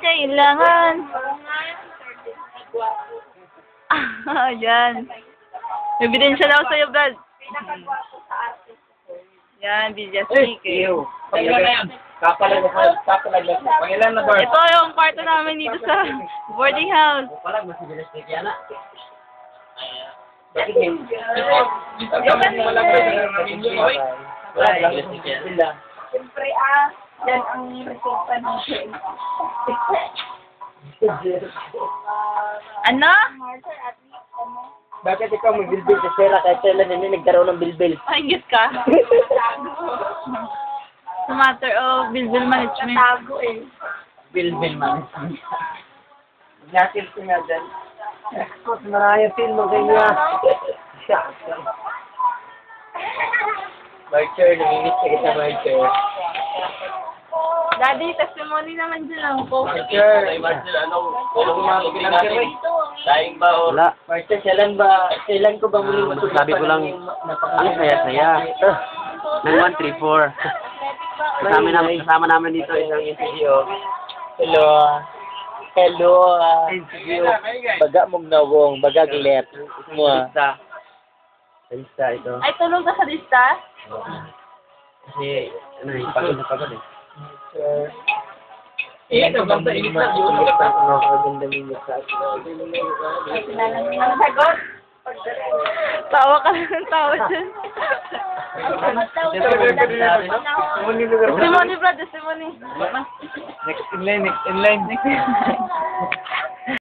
kailangan. Yan. Ebidensya daw sa'yo, Brad. Yan, Biljasnik eh. Kapalag na Pangilan na bar. Ito yung kwarto namin dito sa boarding house. Palag mas bilis yan na. Bakit hindi? Siyempre, yan ang resulta natin. Ano? Martha, at least, Bakit ikaw mag-bilbil sa Sera kahit kailan hindi nagkaroon ng bilbil? Mahingit ka. It's a matter of bill management. tago eh. Bilbil man. Nasil ko nga dyan. Eskot, maraya film mo ganyan. Marcher, naminis ka kita, Marcher. Daddy, testimony naman dyan ako. Marcher, Daing ba o? wala. Marcher, kailan ko ba muli Sabi ko lang, ang saya-saya. Ng 134. Kasama namin dito isang NCGO. Hello. Hello. Baga mong nawong, baga gilet. Lista. Lista ito. Ay, tulong ka sa lista? Kasi, pagod na pagod eh. Ito bang sa init na yun? Ang sagot? Tawa ka lang ng tawa dyan. Testimony, Brad, testimony. Next in line.